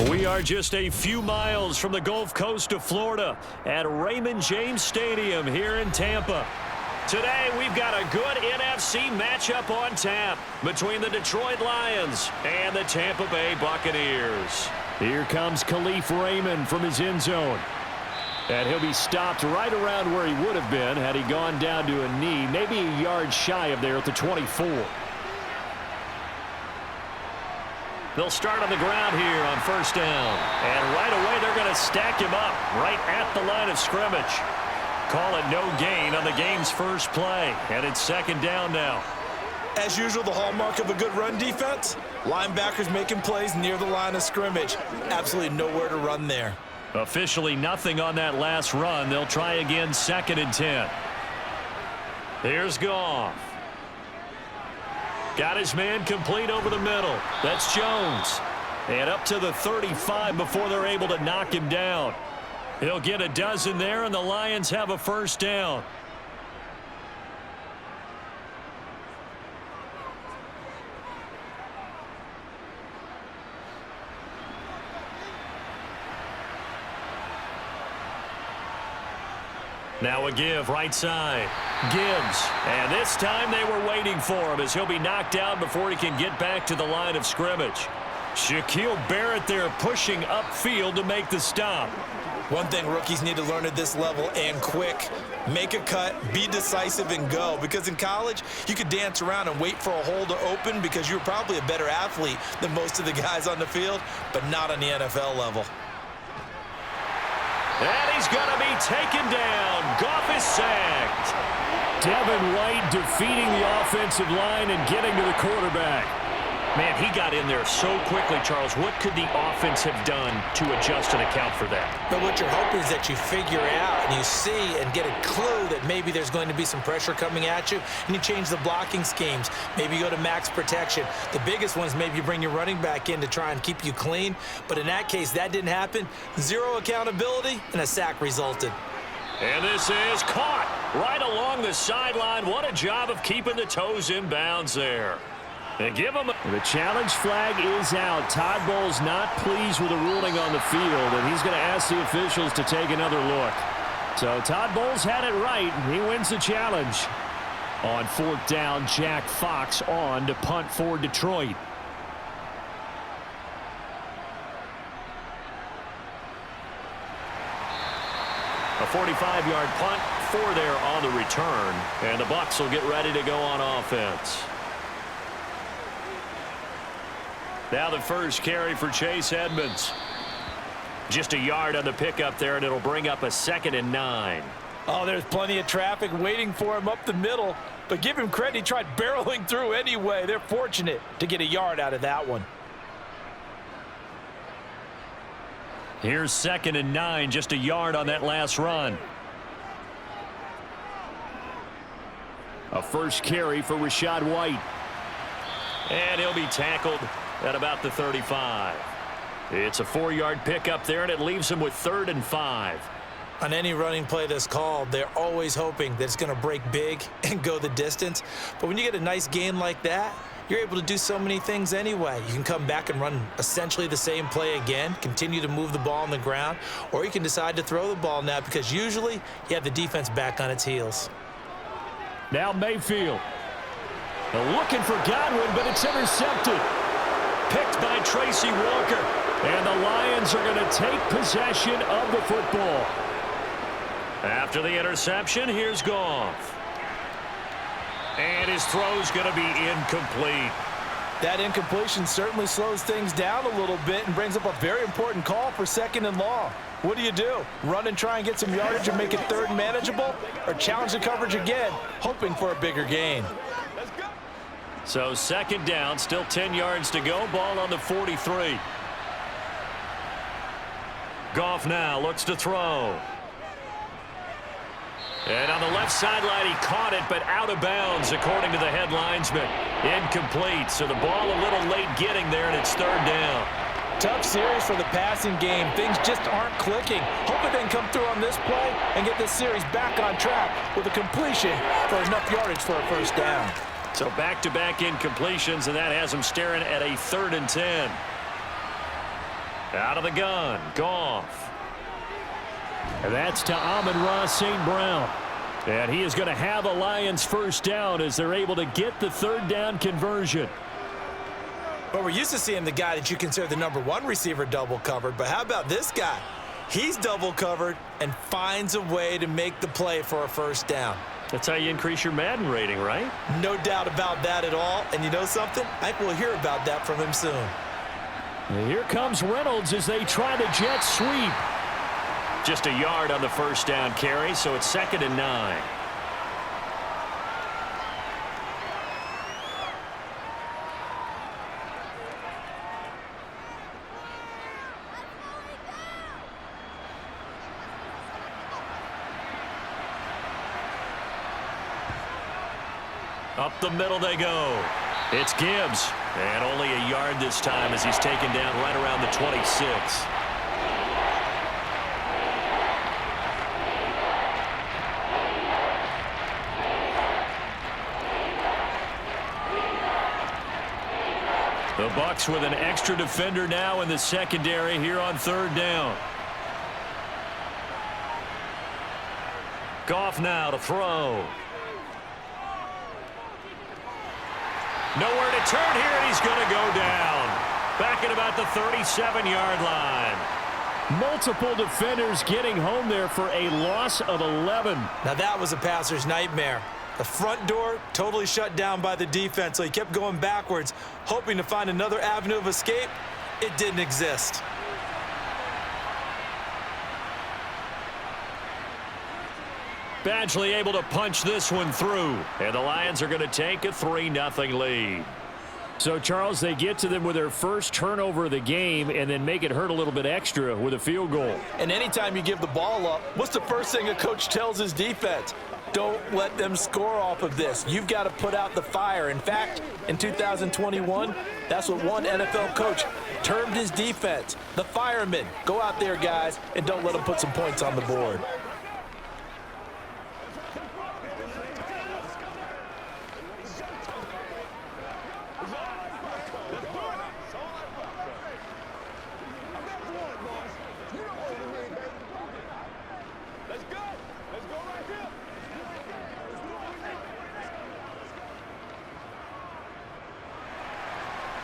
We are just a few miles from the Gulf Coast of Florida at Raymond James Stadium here in Tampa. Today, we've got a good NFC matchup on tap between the Detroit Lions and the Tampa Bay Buccaneers. Here comes Khalif Raymond from his end zone. And he'll be stopped right around where he would have been had he gone down to a knee, maybe a yard shy of there at the 24. They'll start on the ground here on first down. And right away, they're going to stack him up right at the line of scrimmage. Call it no gain on the game's first play. And it's second down now. As usual, the hallmark of a good run defense, linebackers making plays near the line of scrimmage. Absolutely nowhere to run there. Officially nothing on that last run. They'll try again, second and 10. Here's Goff. Got his man complete over the middle. That's Jones. And up to the 35 before they're able to knock him down. He'll get a dozen there, and the Lions have a first down. Now a give right side. Gibbs. And this time they were waiting for him as he'll be knocked down before he can get back to the line of scrimmage. Shaquille Barrett there pushing upfield to make the stop. One thing rookies need to learn at this level, and quick. Make a cut, be decisive, and go. Because in college, you could dance around and wait for a hole to open because you're probably a better athlete than most of the guys on the field, but not on the NFL level. And he's going to be taken down. Goff is sacked. Devin White defeating the offensive line and getting to the quarterback. Man, he got in there so quickly, Charles. What could the offense have done to adjust and account for that? But what you're hoping is that you figure out and you see and get a clue that maybe there's going to be some pressure coming at you, and you change the blocking schemes. Maybe you go to max protection. The biggest one is maybe you bring your running back in to try and keep you clean. But in that case, that didn't happen. Zero accountability, and a sack resulted. And this is caught right along the sideline. What a job of keeping the toes in bounds there. And give him the challenge flag is out. Todd Bowles not pleased with the ruling on the field, and he's going to ask the officials to take another look. So Todd Bowles had it right. He wins the challenge. On fourth down, Jack Fox on to punt for Detroit. A 45-yard punt for there on the return, and the Bucs will get ready to go on offense. Now the first carry for Chase Edmonds. Just a yard on the pickup there, and it'll bring up a 2nd and 9. Oh, there's plenty of traffic waiting for him up the middle. But give him credit, he tried barreling through anyway. They're fortunate to get a yard out of that one. Here's 2nd and 9, just a yard on that last run. A first carry for Rachaad White. And he'll be tackled at about the 35. It's a 4-yard pickup there, and it leaves him with 3rd and 5. On any running play that's called, they're always hoping that it's going to break big and go the distance. But when you get a nice gain like that, you're able to do so many things anyway. You can come back and run essentially the same play again, continue to move the ball on the ground, or you can decide to throw the ball now because usually you have the defense back on its heels. Now Mayfield. Looking for Godwin, but it's intercepted. Picked by Tracy Walker. And the Lions are going to take possession of the football. After the interception, here's Goff. And his throw's going to be incomplete. That incompletion certainly slows things down a little bit and brings up a very important call for 2nd and long. What do? Run and try and get some yardage and make it 3rd manageable? Or challenge the coverage again, hoping for a bigger gain? So 2nd down, still 10 yards to go. Ball on the 43. Goff now looks to throw. And on the left sideline, he caught it, but out of bounds, according to the head linesman. Incomplete, so the ball a little late getting there, and it's 3rd down. Tough series for the passing game. Things just aren't clicking. Hoping they can come through on this play and get this series back on track with a completion for enough yardage for a first down. So back-to-back incompletions, and that has them staring at a 3rd and 10. Out of the gun, Goff. And that's to Amon-Ra St. Brown. And he is going to have a Lions first down as they're able to get the third down conversion. But we're used to seeing the guy that you consider the #1 receiver double covered. But how about this guy? He's double covered and finds a way to make the play for a first down. That's how you increase your Madden rating, right? No doubt about that at all. And you know something? I think we'll hear about that from him soon. And here comes Reynolds as they try the jet sweep. Just a yard on the first down carry, so it's 2nd and 9. Up the middle they go. It's Gibbs. And only a yard this time as he's taken down right around the 26. The Bucs with an extra defender now in the secondary here on 3rd down. Goff now to throw. Nowhere to turn here, and he's going to go down. Back at about the 37-yard line. Multiple defenders getting home there for a loss of 11. Now that was a passer's nightmare. The front door totally shut down by the defense, so he kept going backwards, hoping to find another avenue of escape. It didn't exist. Badgley able to punch this one through, and the Lions are going to take a 3-0 lead. So, Charles, they get to them with their first turnover of the game and then make it hurt a little bit extra with a field goal. And anytime you give the ball up, what's the first thing a coach tells his defense? Don't let them score off of this. You've got to put out the fire. In fact, in 2021, that's what one NFL coach termed his defense, the firemen. Go out there, guys, and don't let them put some points on the board.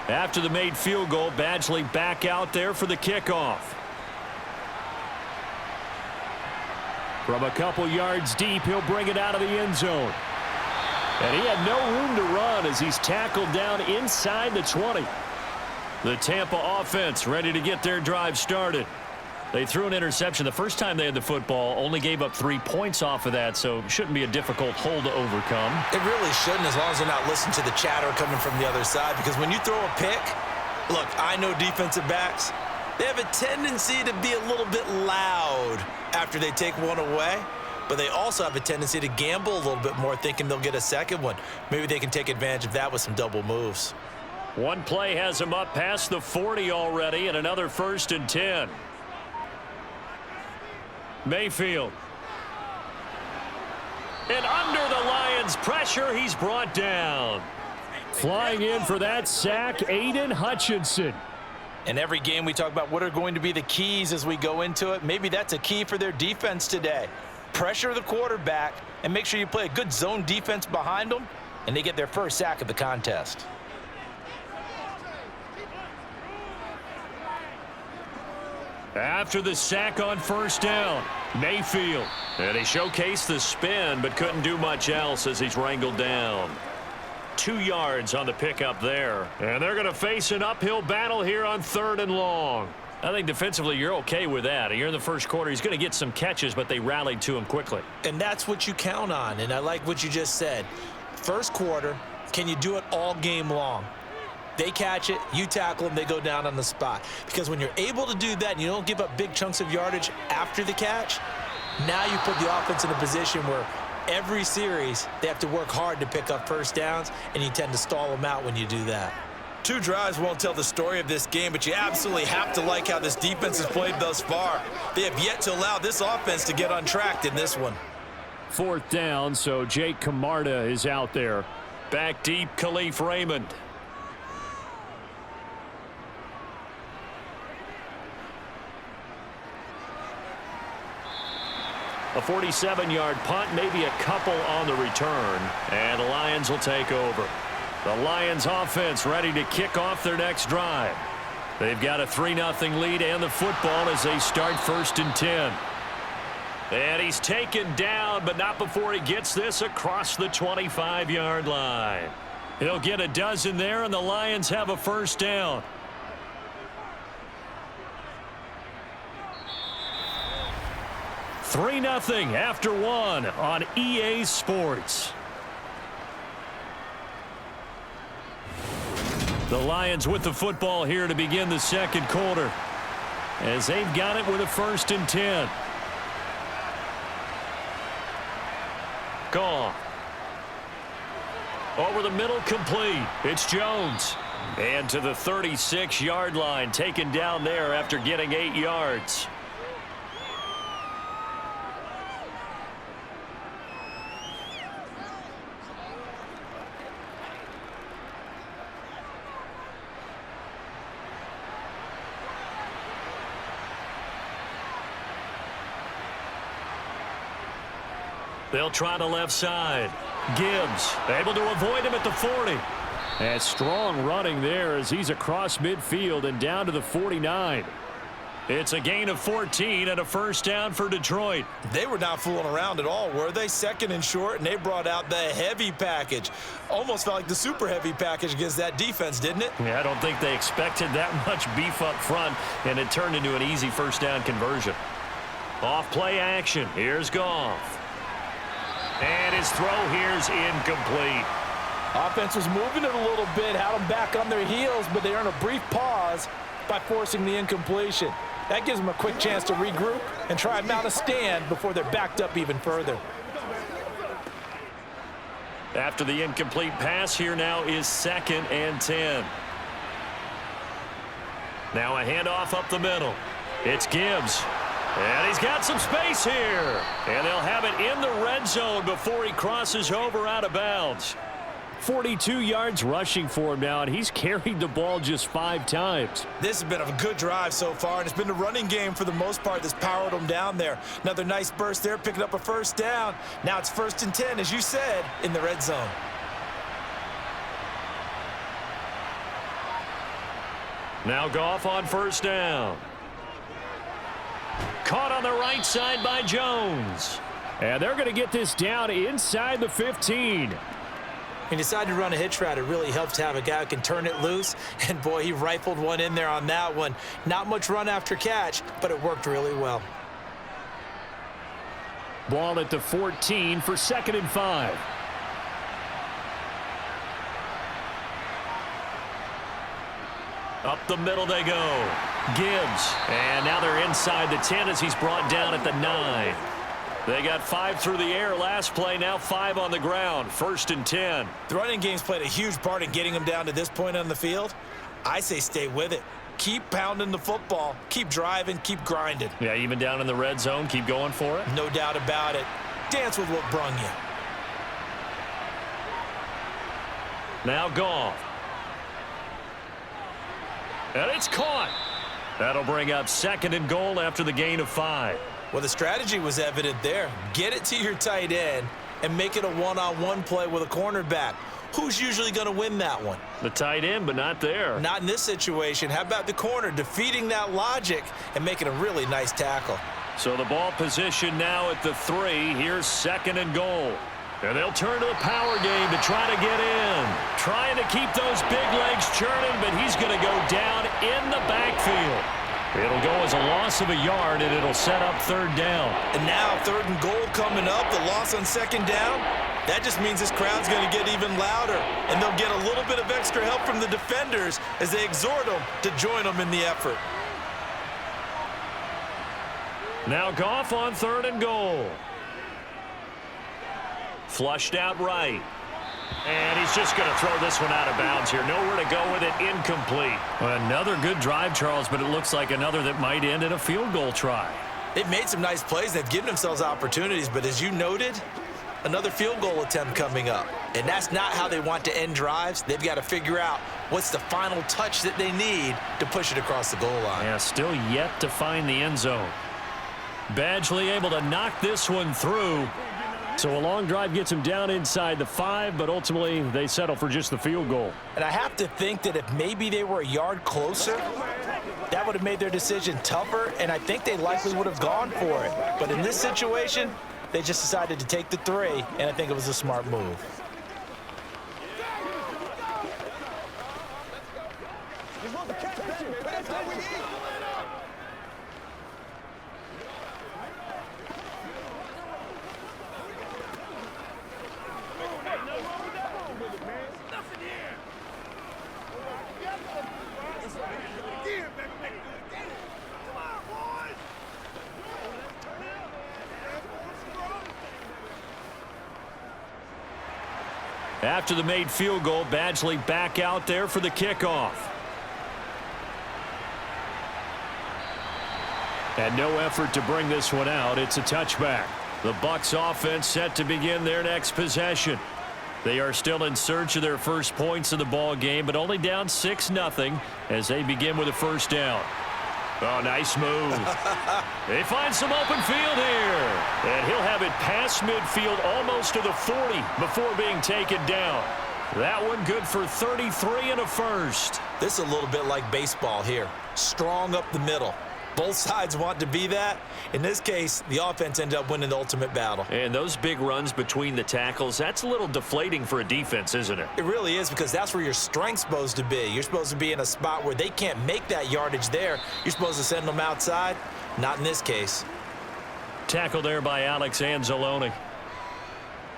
After the made field goal, Badgley back out there for the kickoff. From a couple yards deep, he'll bring it out of the end zone. And he had no room to run as he's tackled down inside the 20. The Tampa offense ready to get their drive started. They threw an interception the first time they had the football, only gave up 3 points off of that, so shouldn't be a difficult hole to overcome. It really shouldn't, as long as they're not listening to the chatter coming from the other side, because when you throw a pick, look, I know defensive backs, they have a tendency to be a little bit loud after they take one away, but they also have a tendency to gamble a little bit more, thinking they'll get a second one. Maybe they can take advantage of that with some double moves. One play has him up past the 40 already, and another 1st and 10. Mayfield. And under the Lions' pressure, he's brought down. Flying in for that sack, Aiden Hutchinson. In every game we talk about what are going to be the keys as we go into it. Maybe that's a key for their defense today. Pressure the quarterback and make sure you play a good zone defense behind them, and they get their first sack of the contest. After the sack on 1st down, Mayfield. And he showcased the spin, but couldn't do much else as he's wrangled down. 2 yards on the pickup there. And they're going to face an uphill battle here on 3rd and long. I think defensively you're okay with that. You're in the first quarter. He's going to get some catches, but they rallied to him quickly. And that's what you count on, and I like what you just said. First quarter, can you do it all game long? They catch it, you tackle them, they go down on the spot. Because when you're able to do that and you don't give up big chunks of yardage after the catch, now you put the offense in a position where every series they have to work hard to pick up first downs, and you tend to stall them out when you do that. 2 drives won't tell the story of this game, but you absolutely have to like how this defense has played thus far. They have yet to allow this offense to get untracked in this one. 4th down, so Jake Camarda is out there. Back deep, Khalif Raymond. A 47-yard punt, maybe a couple on the return, and the Lions will take over. The Lions offense ready to kick off their next drive. They've got a 3-0 lead and the football as they start 1st and 10. And he's taken down, but not before he gets this across the 25-yard line. He'll get a dozen there, and the Lions have a 1st down. Three 0 after 1 on EA Sports. The Lions with the football here to begin the second quarter, as they've got it with a 1st and 10. Goff. Over the middle, complete. It's Jones. And to the 36-yard line, taken down there after getting 8 yards. They'll try the left side. Gibbs able to avoid him at the 40. And strong running there as he's across midfield and down to the 49. It's a gain of 14 and a 1st down for Detroit. They were not fooling around at all, were they? 2nd and short, and they brought out the heavy package. Almost felt like the super heavy package against that defense, didn't it? Yeah, I don't think they expected that much beef up front, and it turned into an easy 1st down conversion. Off play action. Here's Goff. And his throw here's incomplete. Offense was moving it a little bit, had them back on their heels, but they earned a brief pause by forcing the incompletion. That gives them a quick chance to regroup and try and mount a stand before they're backed up even further. After the incomplete pass, here now is 2nd and 10. Now a handoff up the middle. It's Gibbs. And he's got some space here. And they'll have it in the red zone before he crosses over out of bounds. 42 yards rushing for him now, and he's carried the ball just 5 times. This has been a good drive so far, and it's been the running game for the most part that's powered them down there. Another nice burst there, picking up a 1st down. Now it's 1st and 10, as you said, in the red zone. Now Goff on 1st down. Caught on the right side by Jones. And they're going to get this down inside the 15. He decided to run a hitch route. It really helps to have a guy who can turn it loose. And, boy, he rifled one in there on that one. Not much run after catch, but it worked really well. Ball at the 14 for 2nd and 5. Up the middle they go. Gibbs. And now they're inside the 10 as he's brought down at the 9. They got 5 through the air last play, now 5 on the ground. 1st and 10. The running game's played a huge part in getting them down to this point on the field. I say stay with it. Keep pounding the football. Keep driving. Keep grinding. Yeah, even down in the red zone, keep going for it. No doubt about it. Dance with what brung you. Now Goff. And it's caught. That'll bring up 2nd and goal after the gain of 5. Well, the strategy was evident there. Get it to your tight end and make it a one-on-one play with a cornerback. Who's usually going to win that one? The tight end, but not there. Not in this situation. How about the corner defeating that logic and making a really nice tackle? So the ball position now at the 3. Here's 2nd and goal. And they'll turn to the power game to try to get in. Trying to keep those big legs churning, but he's going to go down in the backfield. It'll go as a loss of a yard, and it'll set up 3rd down. And now 3rd and goal coming up. The loss on 2nd down. That just means this crowd's going to get even louder. And they'll get a little bit of extra help from the defenders as they exhort them to join them in the effort. Now Goff on 3rd and goal. Flushed out right. And he's just going to throw this one out of bounds here. Nowhere to go with it. Incomplete. Another good drive, Charles, but it looks like another that might end in a field goal try. They've made some nice plays. They've given themselves opportunities, but as you noted, another field goal attempt coming up. And that's not how they want to end drives. They've got to figure out what's the final touch that they need to push it across the goal line. Yeah, still yet to find the end zone. Badgley able to knock this one through. So a long drive gets him down inside the 5, but ultimately they settle for just the field goal. And I have to think that if maybe they were a yard closer, that would have made their decision tougher, and I think they likely would have gone for it. But in this situation, they just decided to take the 3, and I think it was a smart move. After the made field goal, Badgley back out there for the kickoff. And no effort to bring this one out. It's a touchback. The Bucs offense set to begin their next possession. They are still in search of their first points of the ball game, but only down 6-0 as they begin with a first down. Oh, nice move. They find some open field here. And he'll have it past midfield almost to the 40 before being taken down. That one good for 33 and a first. This is a little bit like baseball here. Strong up the middle. Both sides want to be that. In this case, the offense ended up winning the ultimate battle. And those big runs between the tackles, that's a little deflating for a defense, isn't it? It really is, because that's where your strength's supposed to be. You're supposed to be in a spot where they can't make that yardage there. You're supposed to send them outside. Not in this case. Tackle there by Alex Anzalone.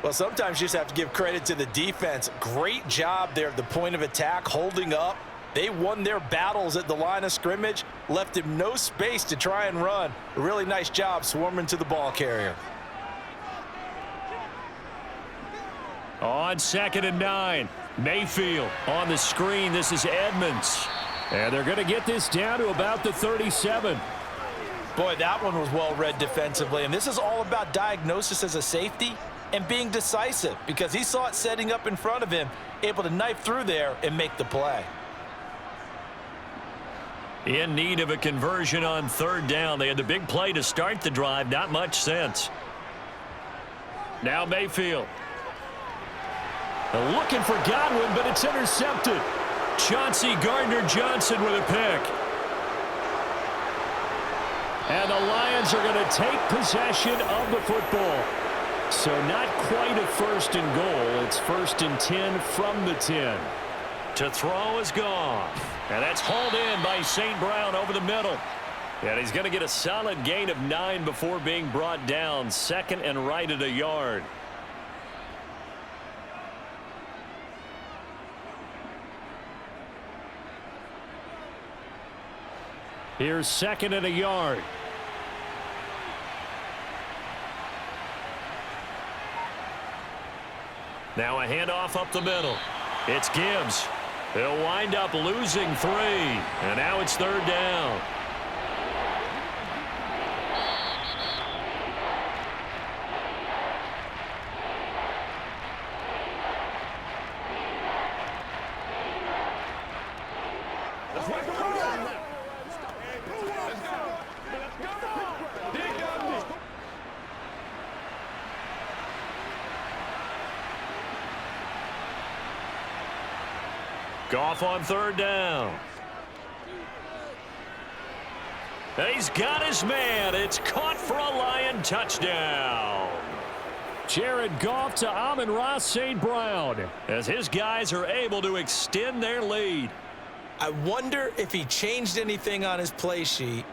Well, sometimes you just have to give credit to the defense. Great job there at the point of attack, holding up. They won their battles at the line of scrimmage, left him no space to try and run. A really nice job swarming to the ball carrier. On 2nd and 9, Mayfield on the screen. This is Edmonds. And they're going to get this down to about the 37. Boy, that one was well read defensively. And this is all about diagnosis as a safety and being decisive, because he saw it setting up in front of him, able to knife through there and make the play. In need of a conversion on 3rd down. They had the big play to start the drive. Not much sense. Now Mayfield. Looking for Godwin, but it's intercepted. Chauncey Gardner-Johnson with a pick. And the Lions are going to take possession of the football. So not quite a 1st and goal. It's 1st and 10 from the 10. To throw is gone. And that's hauled in by St. Brown over the middle. And he's going to get a solid gain of 9 before being brought down. 2nd and right at a yard. Here's 2nd and a yard. Now a handoff up the middle. It's Gibbs. He'll wind up losing 3. And now it's 3rd down. Goff on 3rd down. He's got his man. It's caught for a Lion touchdown. Jared Goff to Amon-Ra St. Brown as his guys are able to extend their lead. I wonder if he changed anything on his play sheet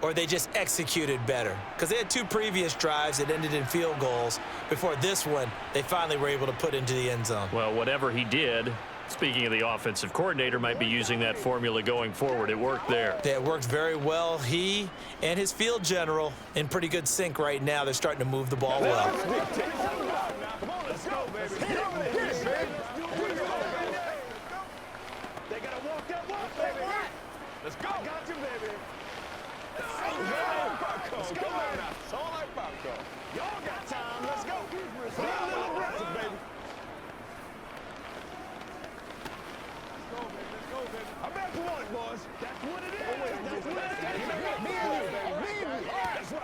or they just executed better, because they had 2 previous drives that ended in field goals. Before this one, they finally were able to put into the end zone. Well, whatever he did, speaking of the offensive coordinator, might be using that formula going forward. It worked there. It worked very well. He and his field general in pretty good sync right now. They're starting to move the ball well. Let's go. Got you, baby. Let's go. It's all like popcorn. Y'all got time. Let's go. Be a little aggressive, baby. I bet you want it, boys. That's what it is. That's what it is. Me and you, baby. That's right.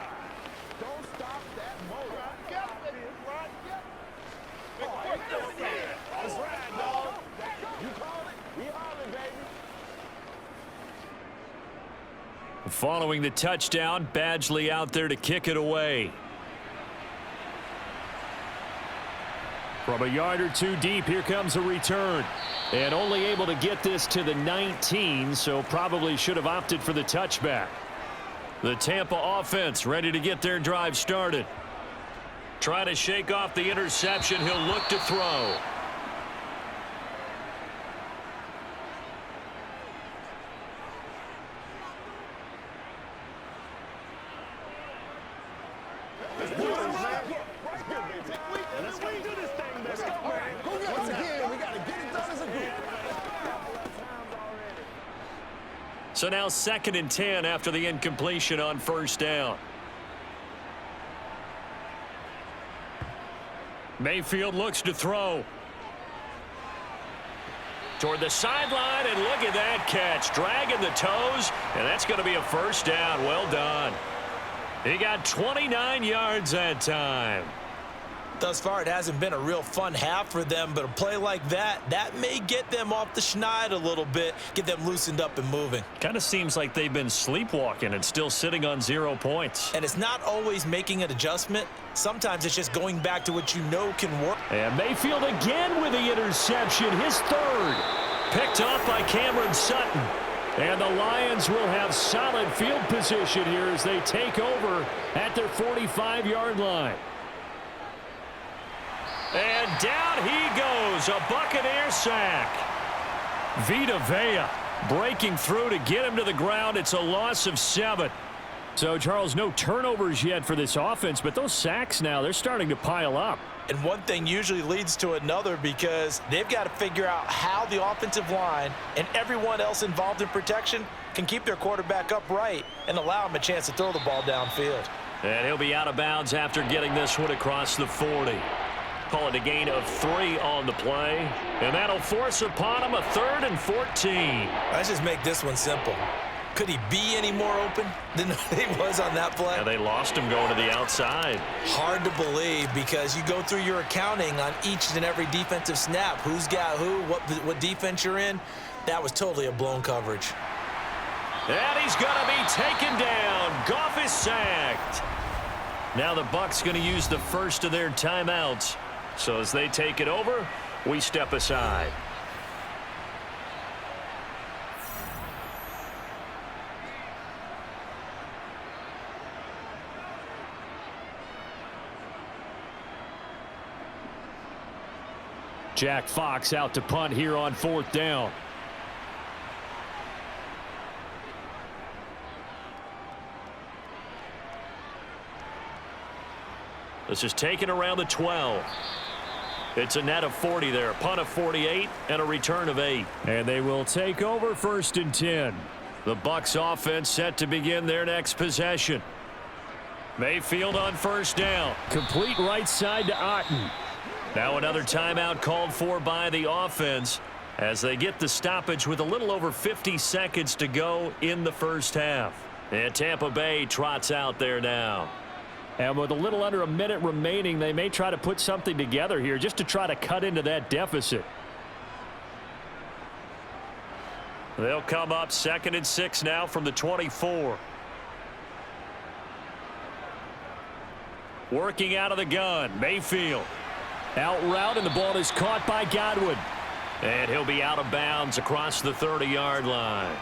Following the touchdown, Badgley out there to kick it away. From a yard or two deep, here comes a return. And only able to get this to the 19, so probably should have opted for the touchback. The Tampa offense ready to get their drive started. Trying to shake off the interception. He'll look to throw. So now 2nd and 10 after the incompletion on first down. Mayfield looks to throw. Toward the sideline, and look at that catch. Dragging the toes, and that's going to be a first down. Well done. He got 29 yards that time. Thus far, it hasn't been a real fun half for them, but a play like that may get them off the schneid a little bit, get them loosened up and moving. Kind of seems like they've been sleepwalking and still sitting on 0 points. And it's not always making an adjustment. Sometimes it's just going back to what you know can work. And Mayfield again with the interception, his 3rd. Picked off by Cameron Sutton. And the Lions will have solid field position here as they take over at their 45-yard line. And down he goes, a Buccaneer sack. Vita Vea breaking through to get him to the ground. It's a loss of 7. So, Charles, no turnovers yet for this offense, but those sacks now, they're starting to pile up. And one thing usually leads to another because they've got to figure out how the offensive line and everyone else involved in protection can keep their quarterback upright and allow him a chance to throw the ball downfield. And he'll be out of bounds after getting this one across the 40. Call it a gain of 3 on the play. And that'll force upon him a 3rd and 14. Let's just make this one simple. Could he be any more open than he was on that play? Yeah, they lost him going to the outside. Hard to believe because you go through your accounting on each and every defensive snap. Who's got who, what defense you're in. That was totally a blown coverage. And he's going to be taken down. Goff is sacked. Now the Bucs going to use the first of their timeouts. So as they take it over, we step aside. Jack Fox out to punt here on 4th down. This is taken around the 12. It's a net of 40 there. Punt of 48 and a return of 8. And they will take over 1st and 10. The Bucs offense set to begin their next possession. Mayfield on first down. Complete right side to Otten. Now another timeout called for by the offense as they get the stoppage with a little over 50 seconds to go in the first half. And Tampa Bay trots out there now. And with a little under a minute remaining, they may try to put something together here just to try to cut into that deficit. They'll come up 2nd and 6 now from the 24. Working out of the gun, Mayfield. Out route, and the ball is caught by Godwin. And he'll be out of bounds across the 30-yard line.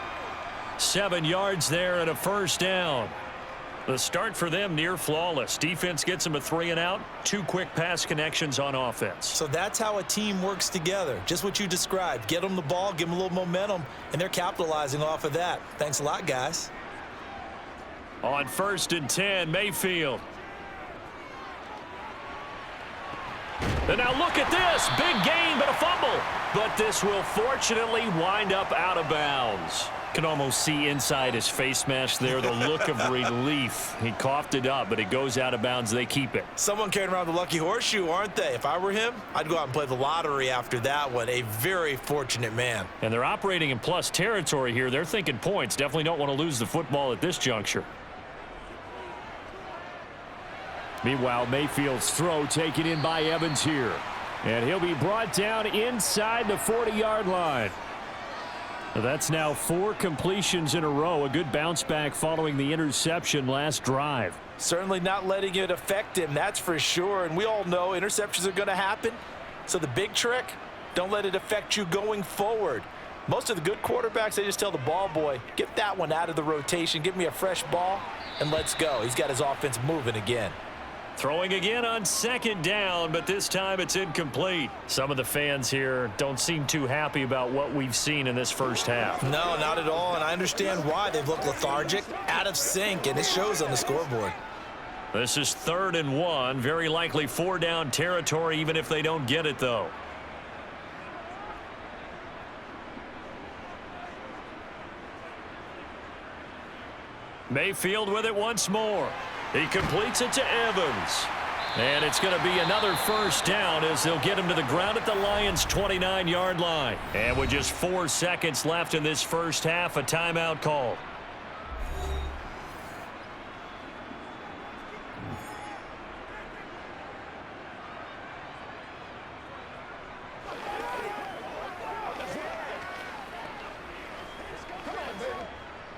7 yards there and a first down. The start for them near flawless. Defense gets them a 3 and out. 2 quick pass connections on offense. So that's how a team works together. Just what you described. Get them the ball, give them a little momentum, and they're capitalizing off of that. Thanks a lot, guys. On 1st and 10, Mayfield. And now look at this. Big gain, but a fumble. But this will fortunately wind up out of bounds. Can almost see inside his face mask there the look of relief. He coughed it up, but it goes out of bounds. They keep it. Someone carrying around the lucky horseshoe, aren't they? If I were him, I'd go out and play the lottery after that one. A very fortunate man. And they're operating in plus territory here. They're thinking points. Definitely don't want to lose the football at this juncture. Meanwhile, Mayfield's throw taken in by Evans here. And he'll be brought down inside the 40-yard line. That's now 4 completions in a row. A good bounce back following the interception last drive. Certainly not letting it affect him, that's for sure. And we all know interceptions are going to happen. So the big trick, don't let it affect you going forward. Most of the good quarterbacks, they just tell the ball boy, get that one out of the rotation, give me a fresh ball, and let's go. He's got his offense moving again. Throwing again on 2nd down, but this time it's incomplete. Some of the fans here don't seem too happy about what we've seen in this first half. No, not at all, and I understand why. They've looked lethargic, out of sync, and it shows on the scoreboard. This is 3rd and 1, very likely 4-down territory, even if they don't get it, though. Mayfield with it once more. He completes it to Evans. And it's going to be another 1st down as they'll get him to the ground at the Lions' 29-yard line. And with just 4 seconds left in this first half, a timeout call.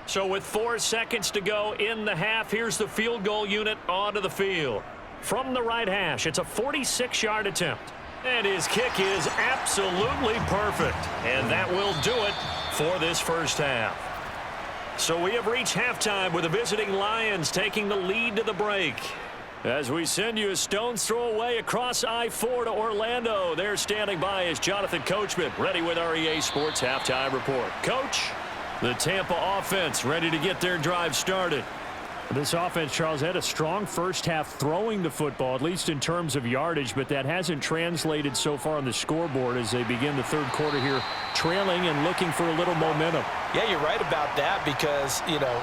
So with 4 seconds to go in the half, here's the field goal unit onto the field. From the right hash, it's a 46-yard attempt. And his kick is absolutely perfect. And that will do it for this first half. So we have reached halftime with the visiting Lions taking the lead to the break. As we send you a stone's throw away across I-4 to Orlando. There standing by is Jonathan Coachman, ready with our EA Sports Halftime Report. Coach? The Tampa offense ready to get their drive started. This offense, Charles, had a strong first half throwing the football, at least in terms of yardage, but that hasn't translated so far on the scoreboard as they begin the 3rd quarter here, trailing and looking for a little momentum. Yeah, you're right about that because,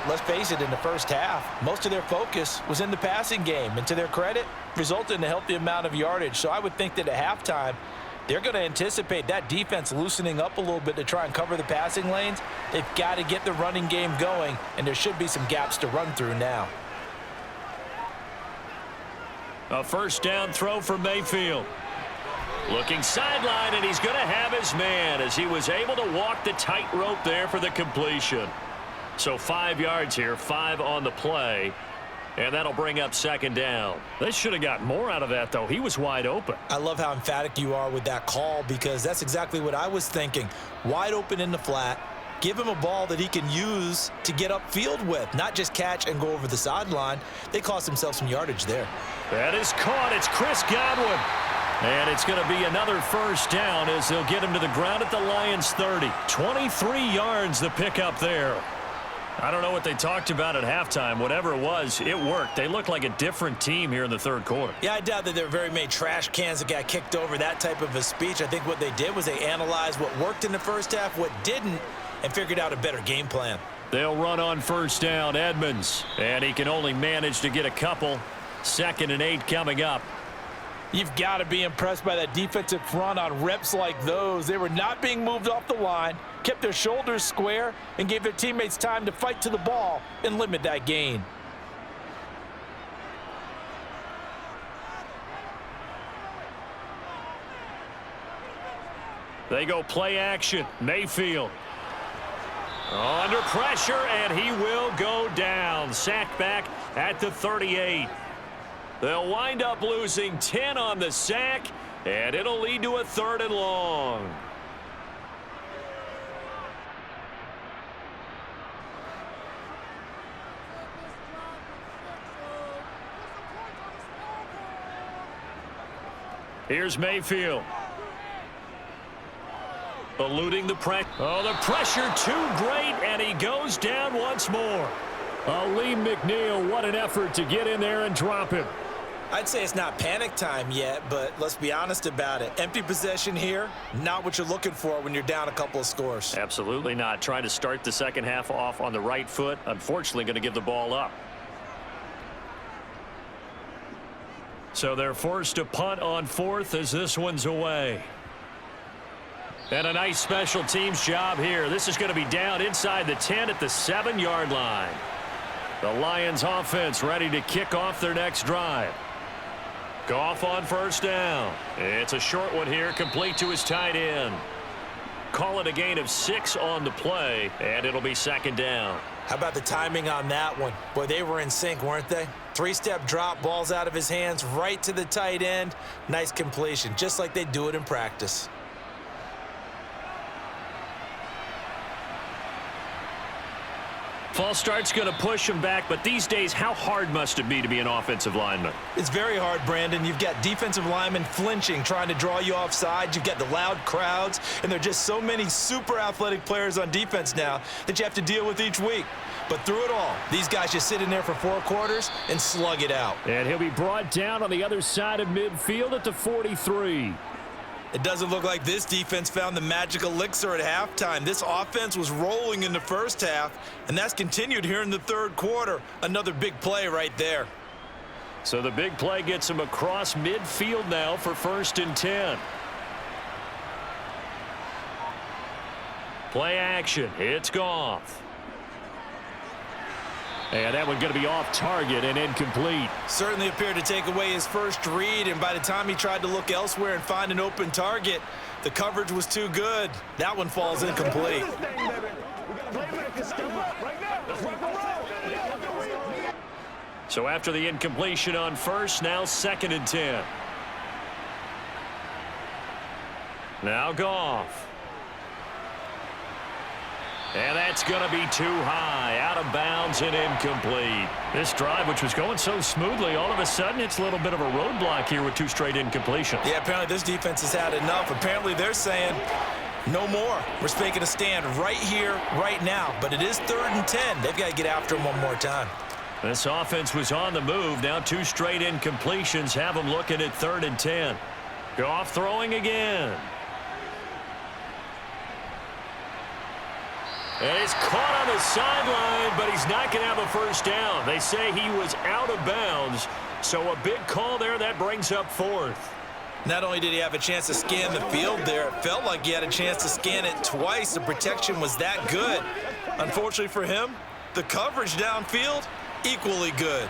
let's face it, in the first half, most of their focus was in the passing game. And to their credit, resulted in a healthy amount of yardage. So I would think that at halftime, they're going to anticipate that defense loosening up a little bit to try and cover the passing lanes. They've got to get the running game going, and there should be some gaps to run through now. A 1st down throw for Mayfield. Looking sideline, and he's going to have his man as he was able to walk the tightrope there for the completion. So 5 yards here, 5 on the play. And that'll bring up 2nd down. They should have got more out of that, though. He was wide open. I love how emphatic you are with that call because that's exactly what I was thinking. Wide open in the flat. Give him a ball that he can use to get upfield with, not just catch and go over the sideline. They cost themselves some yardage there. That is caught. It's Chris Godwin. And it's going to be another 1st down as they'll get him to the ground at the Lions' 30. 23 yards the pickup there. I don't know what they talked about at halftime. Whatever it was, it worked. They look like a different team here in the 3rd quarter. Yeah, I doubt that there were very many trash cans that got kicked over, that type of a speech. I think what they did was they analyzed what worked in the first half, what didn't, and figured out a better game plan. They'll run on 1st down, Edmonds. And he can only manage to get a couple. 2nd and 8 coming up. You've got to be impressed by that defensive front on reps like those. They were not being moved off the line, kept their shoulders square, and gave their teammates time to fight to the ball and limit that gain. They go play action. Mayfield. Under pressure, and he will go down. Sacked back at the 38. They'll wind up losing 10 on the sack, and it'll lead to a 3rd and long. Here's Mayfield. Eluding the pressure. Oh, the pressure too great, and he goes down once more. Lee McNeil, what an effort to get in there and drop him. I'd say it's not panic time yet, but let's be honest about it. Empty possession here, not what you're looking for when you're down a couple of scores. Absolutely not. Trying to start the 2nd half off on the right foot. Unfortunately, going to give the ball up. So they're forced to punt on 4th as this one's away. And a nice special teams job here. This is going to be down inside the 10 at the 7-yard line. The Lions offense ready to kick off their next drive. Goff on 1st down. It's a short one here, complete to his tight end. Call it a gain of 6 on the play, and it'll be second down. How about the timing on that one? Boy, they were in sync, weren't they? 3-step drop, balls out of his hands, right to the tight end. Nice completion, just like they do it in practice. False start's going to push him back, but these days, how hard must it be to be an offensive lineman? It's very hard, Brandon. You've got defensive linemen flinching, trying to draw you offside. You've got the loud crowds, and there are just so many super athletic players on defense now that you have to deal with each week. But through it all, these guys just sit in there for 4 quarters and slug it out. And he'll be brought down on the other side of midfield at the 43. It doesn't look like this defense found the magic elixir at halftime. This offense was rolling in the first half, and that's continued here in the third quarter. Another big play right there. So the big play gets him across midfield now for 1st and 10. Play action. It's Goff. And that one going to be off target and incomplete. Certainly appeared to take away his first read, and by the time he tried to look elsewhere and find an open target, the coverage was too good. That one falls incomplete. So after the incompletion on first, now 2nd and 10. Now Goff. And that's going to be too high, out of bounds and incomplete. This drive, which was going so smoothly, all of a sudden it's a little bit of a roadblock here with 2 straight incompletions. Yeah, apparently this defense has had enough. Apparently they're saying no more. We're making a stand right here, right now. But it is 3rd and 10. They've got to get after him one more time. This offense was on the move. Now 2 straight incompletions have them looking at 3rd and 10. Goff throwing again. And he's caught on the sideline, but he's not going to have a first down. They say he was out of bounds, so a big call there. That brings up 4th. Not only did he have a chance to scan the field there, it felt like he had a chance to scan it twice. The protection was that good. Unfortunately for him, the coverage downfield, equally good.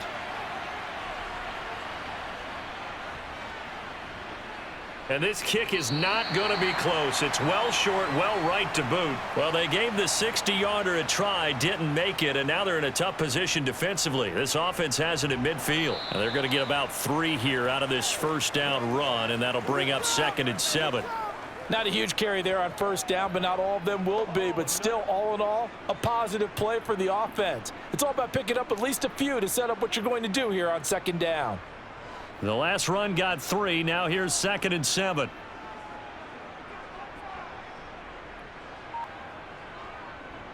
And this kick is not going to be close. It's well short, well right to boot. Well, they gave the 60-yarder a try, didn't make it, and now they're in a tough position defensively. This offense has it at midfield. And they're going to get about 3 here out of this first down run, and that'll bring up 2nd and 7. Not a huge carry there on first down, but not all of them will be. But still, all in all, a positive play for the offense. It's all about picking up at least a few to set up what you're going to do here on 2nd down. The last run got 3. Now here's 2nd and 7.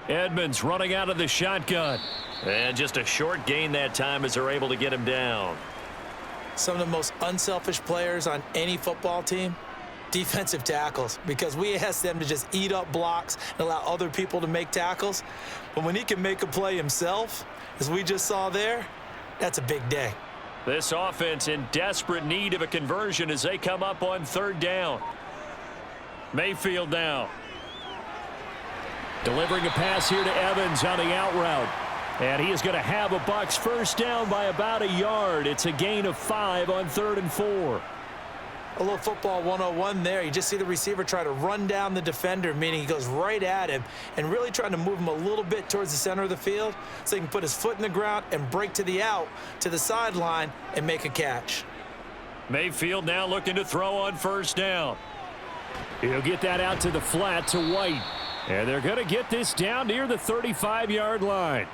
Edmonds running out of the shotgun. And just a short gain that time as they're able to get him down. Some of the most unselfish players on any football team, defensive tackles, because we ask them to just eat up blocks and allow other people to make tackles. But when he can make a play himself, as we just saw there, that's a big day. This offense in desperate need of a conversion as they come up on 3rd down. Mayfield now. Delivering a pass here to Evans on the out route. And he is going to have a Bucs first down by about a yard. It's a gain of 5 on 3rd and 4. A little football 101 there. You just see the receiver try to run down the defender, meaning he goes right at him and really trying to move him a little bit towards the center of the field so he can put his foot in the ground and break to the out, to the sideline, and make a catch. Mayfield now looking to throw on first down. He'll get that out to the flat to White. And they're going to get this down near the 35-yard line.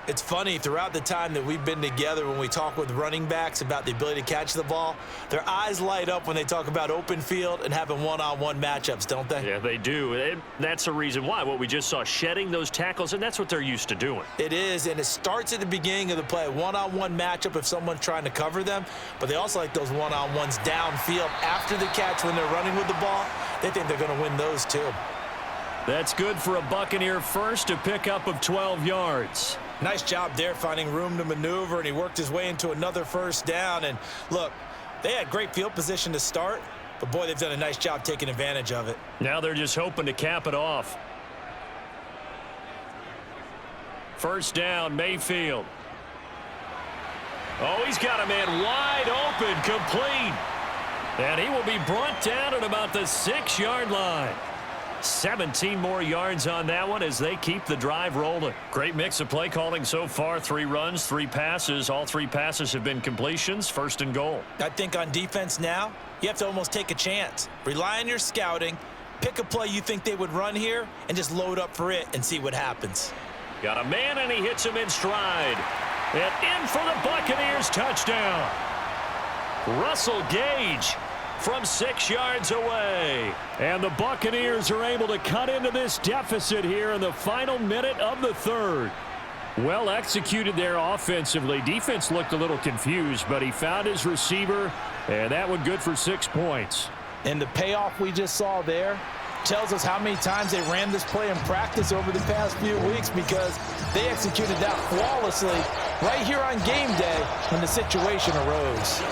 It's funny, throughout the time that we've been together, when we talk with running backs about the ability to catch the ball, their eyes light up when they talk about open field and having one-on-one matchups, don't they? Yeah, they do. And that's the reason why. What we just saw, shedding those tackles, and that's what they're used to doing. It is, and it starts at the beginning of the play, one-on-one matchup if someone's trying to cover them, but they also like those one-on-ones downfield after the catch when they're running with the ball. They think they're going to win those too. That's good for a Buccaneer first, to pick up of 12 yards. Nice job there finding room to maneuver, and he worked his way into another first down. And look, they had great field position to start, but boy, they've done a nice job taking advantage of it. Now they're just hoping to cap it off. First down, Mayfield. Oh, he's got a man wide open, complete. And he will be brought down at about the 6-yard line. 17 more yards on that one as they keep the drive rolling. Great mix of play calling so far. 3 runs, 3 passes. All 3 passes have been completions. 1st and goal. I think on defense now, you have to almost take a chance. Rely on your scouting. Pick a play you think they would run here and just load up for it and see what happens. Got a man, and he hits him in stride. And in for the Buccaneers touchdown. Russell Gage from 6 yards away. And the Buccaneers are able to cut into this deficit here in the final minute of the 3rd. Well executed there offensively. Defense looked a little confused, but he found his receiver, and that one good for 6 points. And the payoff we just saw there tells us how many times they ran this play in practice over the past few weeks, because they executed that flawlessly right here on game day when the situation arose.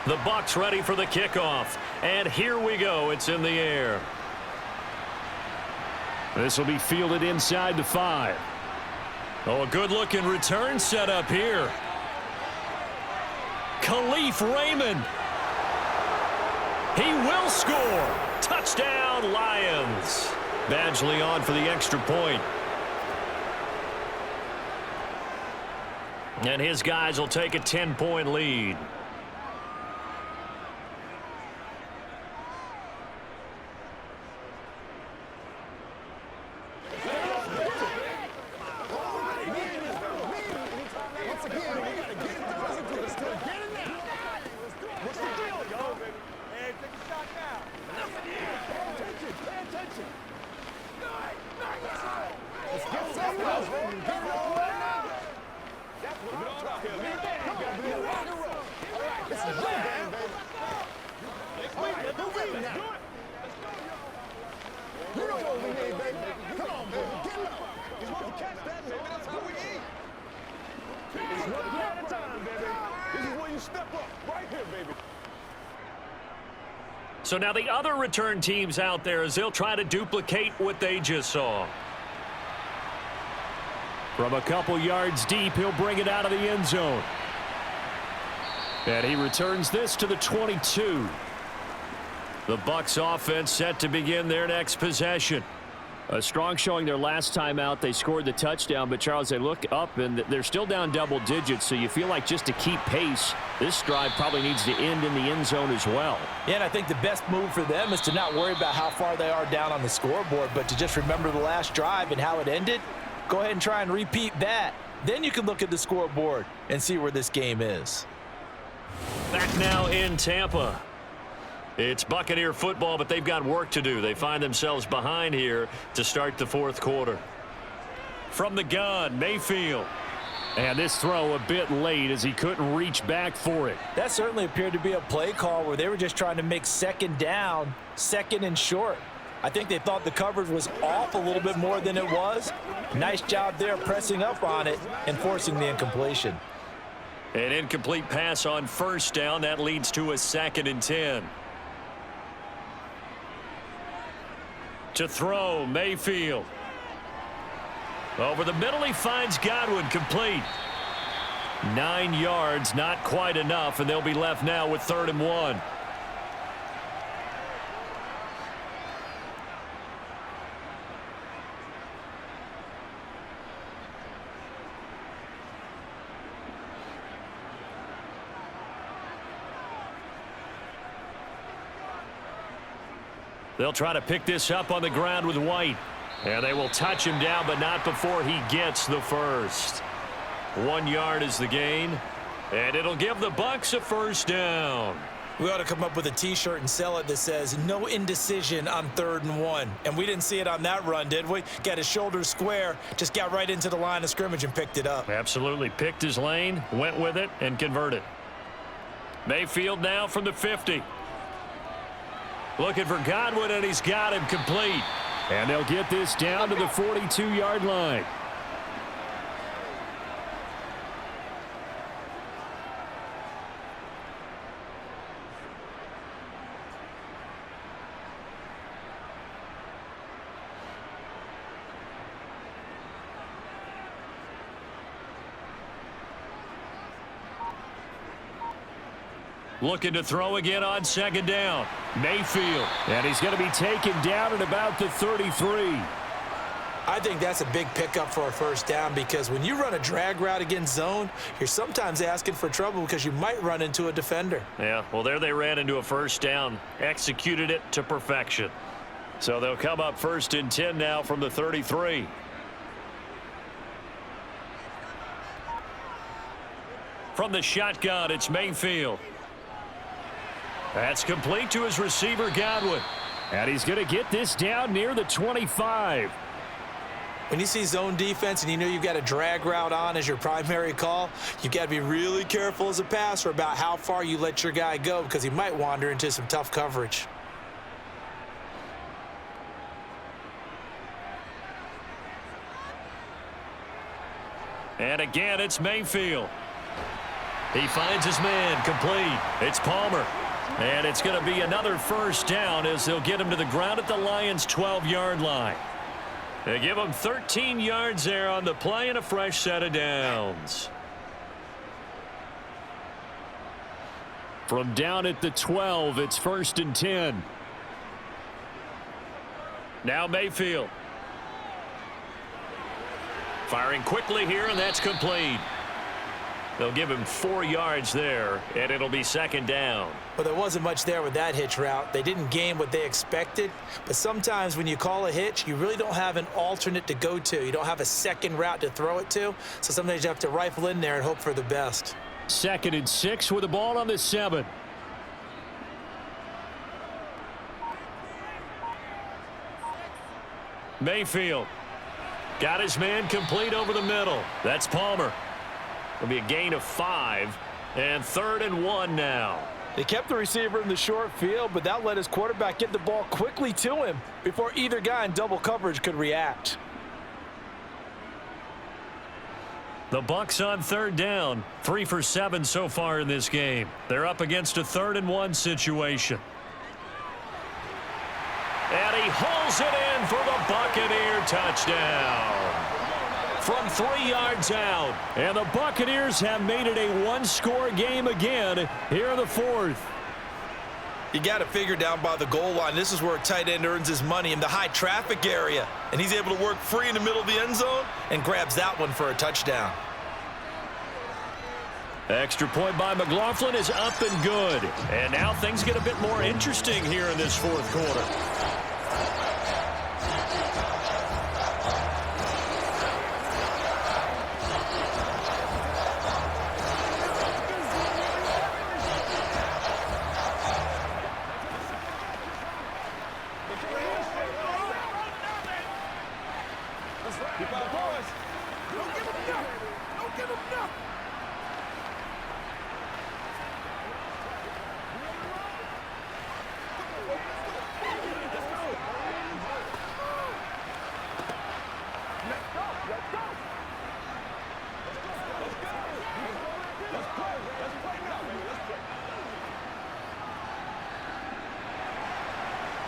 The Bucs ready for the kickoff. And here we go. It's in the air. This will be fielded inside the 5. Oh, a good-looking return set up here. Khalif Raymond. He will score. Touchdown, Lions. Badgley on for the extra point. And his guys will take a 10-point lead. So now the other return teams out there, as they'll try to duplicate what they just saw. From a couple yards deep, he'll bring it out of the end zone. And he returns this to the 22. The Bucs offense set to begin their next possession. A strong showing their last time out. They scored the touchdown, but Charles, they look up and they're still down double digits, so you feel like just to keep pace, this drive probably needs to end in the end zone as well. Yeah, and I think the best move for them is to not worry about how far they are down on the scoreboard, but to just remember the last drive and how it ended. Go ahead and try and repeat that. Then you can look at the scoreboard and see where this game is. Back now in Tampa. It's Buccaneer football, but they've got work to do. They find themselves behind here to start the 4th quarter. From the gun, Mayfield. And this throw a bit late as he couldn't reach back for it. That certainly appeared to be a play call where they were just trying to make 2nd down, 2nd and short. I think they thought the coverage was off a little bit more than it was. Nice job there pressing up on it and forcing the incompletion. An incomplete pass on 1st down. That leads to a 2nd and 10. To throw, Mayfield. Over the middle, he finds Godwin, complete. 9 yards, not quite enough, and they'll be left now with 3rd and 1. They'll try to pick this up on the ground with White. And they will touch him down, but not before he gets the first. 1 yard is the gain. And it'll give the Bucs a 1st down. We ought to come up with a T-shirt and sell it that says, no indecision on 3rd and 1. And we didn't see it on that run, did we? Got his shoulders square, just got right into the line of scrimmage and picked it up. Absolutely. Picked his lane, went with it, and converted. Mayfield now from the 50. Looking for Godwin, and he's got him complete. And they'll get this down to the 42-yard line. Looking to throw again on 2nd down. Mayfield. And he's going to be taken down at about the 33. I think that's a big pickup for a 1st down because when you run a drag route against zone, you're sometimes asking for trouble because you might run into a defender. Yeah, well, there they ran into a 1st down. Executed it to perfection. So they'll come up 1st and 10 now from the 33. From the shotgun, it's Mayfield. That's complete to his receiver, Godwin. And he's going to get this down near the 25. When you see zone defense and you know you've got a drag route on as your primary call, you've got to be really careful as a passer about how far you let your guy go because he might wander into some tough coverage. And again, it's Mayfield. He finds his man, complete. It's Palmer. And it's going to be another 1st down as they'll get him to the ground at the Lions' 12-yard line. They give him 13 yards there on the play and a fresh set of downs. From down at the 12, it's 1st and 10. Now Mayfield. Firing quickly here, and that's complete. They'll give him 4 yards there, and it'll be 2nd down. Well, there wasn't much there with that hitch route. They didn't gain what they expected, but sometimes when you call a hitch, you really don't have an alternate to go to. You don't have a second route to throw it to, so sometimes you have to rifle in there and hope for the best. 2nd and 6 with the ball on the 7. Mayfield got his man complete over the middle. That's Palmer. It'll be a gain of 5, and 3rd and 1 now. They kept the receiver in the short field, but that let his quarterback get the ball quickly to him before either guy in double coverage could react. The Bucs on 3rd down, 3 for 7 so far in this game. They're up against a 3rd and 1 situation. And he hauls it in for the Buccaneer touchdown. From 3 yards out. And the Buccaneers have made it a one-score game again here in the 4th. You got to figure down by the goal line. This is where a tight end earns his money, in the high traffic area. And he's able to work free in the middle of the end zone and grabs that one for a touchdown. Extra point by McLaughlin is up and good. And now things get a bit more interesting here in this 4th quarter.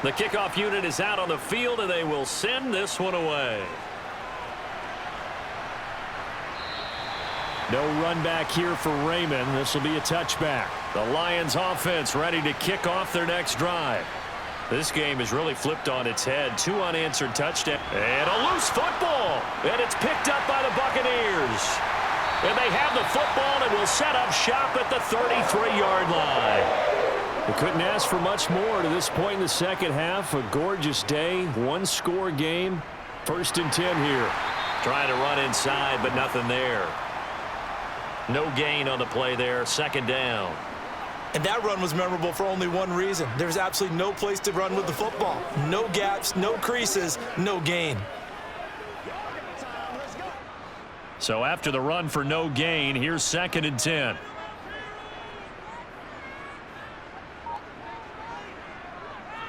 The kickoff unit is out on the field, and they will send this one away. No run back here for Raymond. This will be a touchback. The Lions offense ready to kick off their next drive. This game is really flipped on its head. 2 unanswered touchdowns. And a loose football. And it's picked up by the Buccaneers. And they have the football and will set up shop at the 33-yard line. They couldn't ask for much more to this point in the second half. A gorgeous day, one-score game. 1st and 10 here. Trying to run inside, but nothing there. No gain on the play there. 2nd down. And that run was memorable for only one reason. There's absolutely no place to run with the football. No gaps, no creases, no gain. So after the run for no gain, here's 2nd and 10.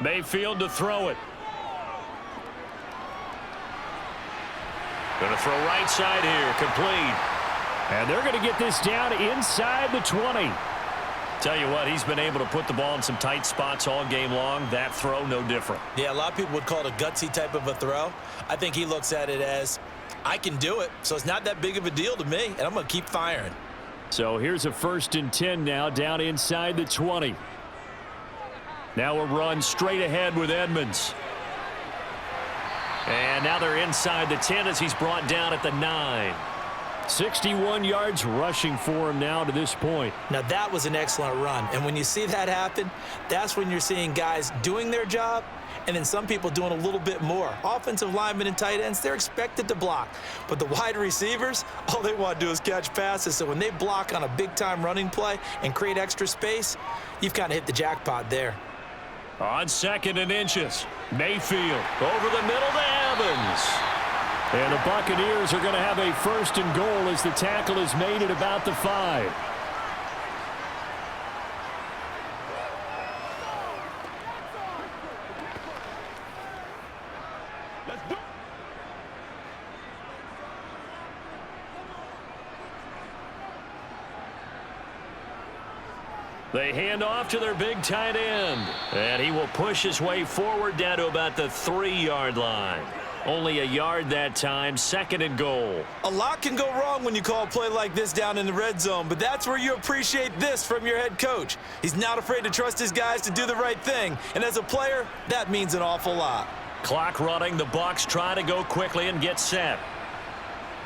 Mayfield to throw it. Going to throw right side here, complete. And they're going to get this down inside the 20. Tell you what, he's been able to put the ball in some tight spots all game long. That throw, no different. Yeah, a lot of people would call it a gutsy type of a throw. I think he looks at it as, I can do it, so it's not that big of a deal to me, and I'm going to keep firing. So here's a 1st and 10 now, down inside the 20. Now a run straight ahead with Edmonds. And now they're inside the 10 as he's brought down at the 9. 61 yards rushing for him now to this point. Now that was an excellent run, and when you see that happen, that's when you're seeing guys doing their job and then some people doing a little bit more. Offensive linemen and tight ends, they're expected to block, but the wide receivers, all they want to do is catch passes. So when they block on a big-time running play and create extra space, you've kind of hit the jackpot there. On 2nd and inches, Mayfield over the middle to Evans. And the Buccaneers are going to have a 1st and goal as the tackle is made at about the 5. Let's do it. They hand off to their big tight end. And he will push his way forward down to about the 3-yard line. Only a yard that time, 2nd and goal. A lot can go wrong when you call a play like this down in the red zone, but that's where you appreciate this from your head coach. He's not afraid to trust his guys to do the right thing, and as a player, that means an awful lot. Clock running, the Bucs try to go quickly and get set.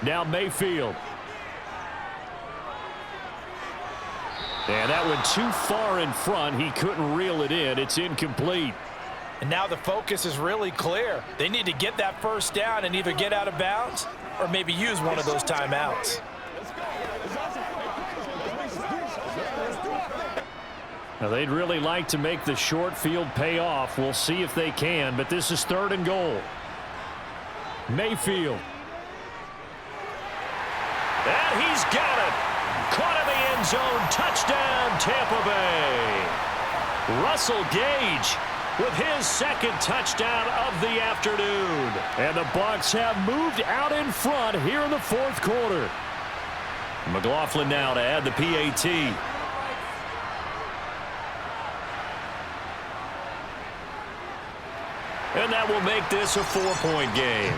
Now Mayfield. And that went too far in front. He couldn't reel it in. It's incomplete. And now the focus is really clear. They need to get that 1st down and either get out of bounds or maybe use one of those timeouts. Now they'd really like to make the short field pay off. We'll see if they can, but this is 3rd and goal. Mayfield. And he's got it. Caught in the end zone. Touchdown, Tampa Bay. Russell Gage with his 2nd touchdown of the afternoon. And the Bucs have moved out in front here in the 4th quarter. McLaughlin now to add the PAT. And that will make this a 4-point game.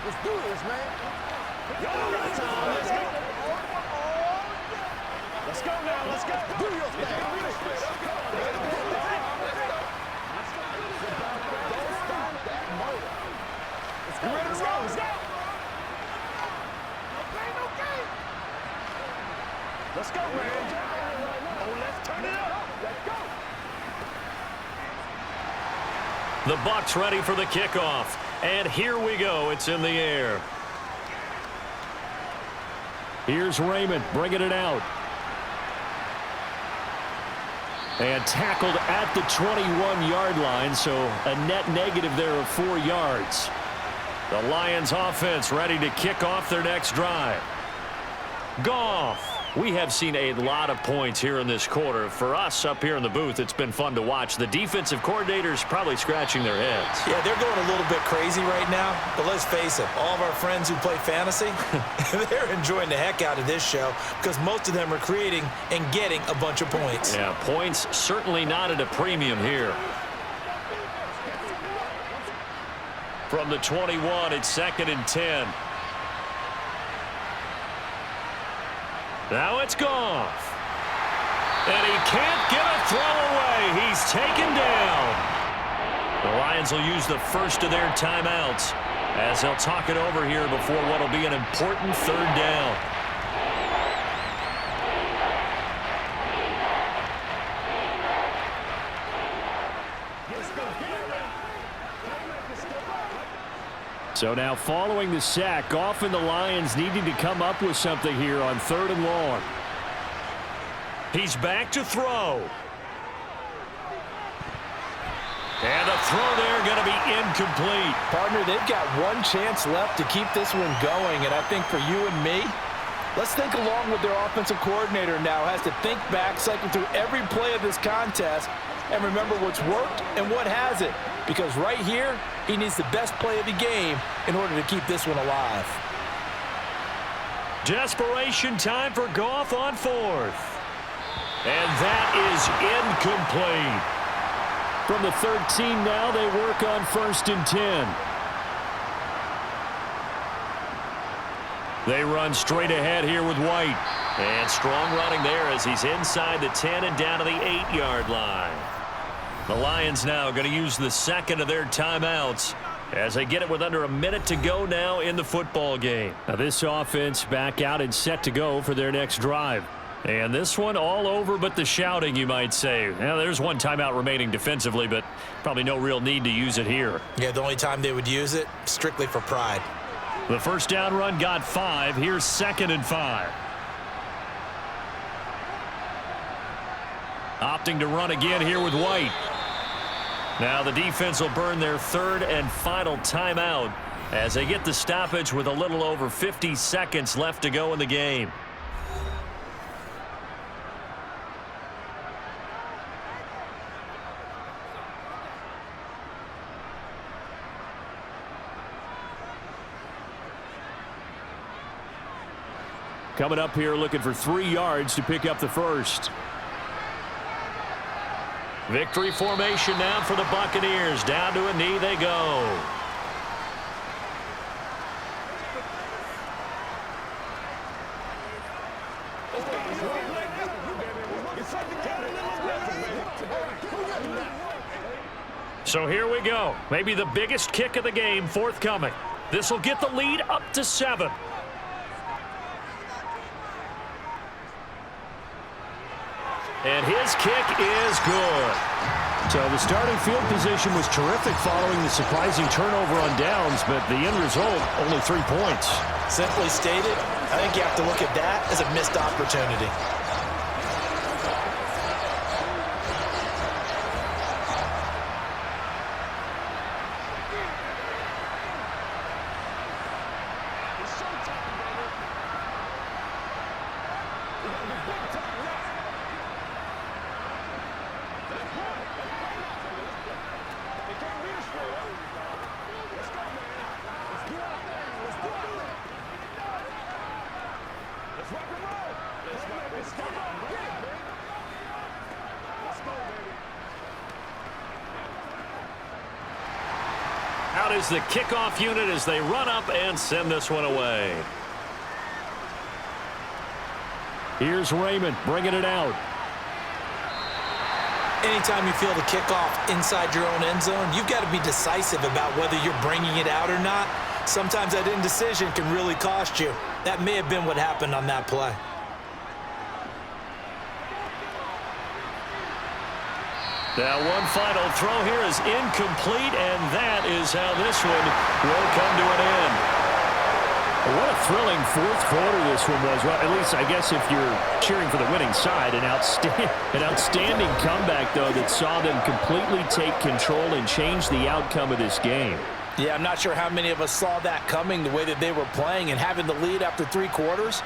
Let's do this, man. Y'all got time. Let's go. Let's go now. Let's go. Do your thing. You ready to go? Let's go. Let's go, man. Oh, let's turn it up. Let's go. The Bucs ready for the kickoff. And here we go. It's in the air. Here's Raymond bringing it out. And tackled at the 21-yard line, so a net negative there of 4 yards. The Lions offense ready to kick off their next drive. Goff. We have seen a lot of points here in this quarter. For us up here in the booth, it's been fun to watch. The defensive coordinators probably scratching their heads. Yeah, they're going a little bit crazy right now, but let's face it, all of our friends who play fantasy, they're enjoying the heck out of this show because most of them are creating and getting a bunch of points. Yeah, points certainly not at a premium here. From the 21, it's 2nd and 10. Now it's Goff. And he can't get a throw away. He's taken down. The Lions will use the first of their timeouts. as they'll talk it over here before what will be an important third down. So now following the sack, often the Lions needing to come up with something here on 3rd and long. He's back to throw. And the throw there going to be incomplete. Partner, they've got one chance left to keep this one going, and I think for you and me, let's think along with their offensive coordinator now. Has to think back, cycle through every play of this contest, and remember what's worked and what hasn't. Because right here, he needs the best play of the game in order to keep this one alive. Desperation time for Goff on 4th. And that is incomplete. From the 13 now, they work on 1st and 10. They run straight ahead here with White. And strong running there as he's inside the 10 and down to the 8-yard line. The Lions now going to use the second of their timeouts as they get it with under a minute to go now in the football game. Now this offense back out and set to go for their next drive. And this one all over but the shouting, you might say. Now, there's one timeout remaining defensively, but probably no real need to use it here. Yeah, the only time they would use it, strictly for pride. The first down run got 5. Here's 2nd and 5. Opting to run again here with White. Now the defense will burn their 3rd and final timeout as they get the stoppage with a little over 50 seconds left to go in the game. Coming up here looking for 3 yards to pick up the first. Victory formation now for the Buccaneers. Down to a knee they go. So here we go. Maybe the biggest kick of the game forthcoming. This will get the lead up to 7. And his kick is good. So the starting field position was terrific following the surprising turnover on downs, but the end result, only 3 points. Simply stated, I think you have to look at that as a missed opportunity. Out is the kickoff unit as they run up and send this one away. Here's Raymond bringing it out. Anytime you feel the kickoff inside your own end zone, you've got to be decisive about whether you're bringing it out or not. Sometimes that indecision can really cost you. That may have been what happened on that play. Now one final throw here is incomplete, and that is how this one will come to an end. What a thrilling fourth quarter this one was. Well, at least I guess if you're cheering for the winning side, an outstanding comeback, though, that saw them completely take control and change the outcome of this game. Yeah, I'm not sure how many of us saw that coming, the way that they were playing and having the lead after 3 quarters.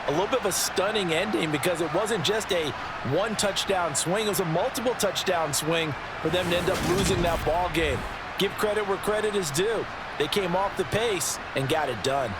A little bit of a stunning ending because it wasn't just a one-touchdown swing. It was a multiple touchdown swing for them to end up losing that ball game. Give credit where credit is due. They came off the pace and got it done.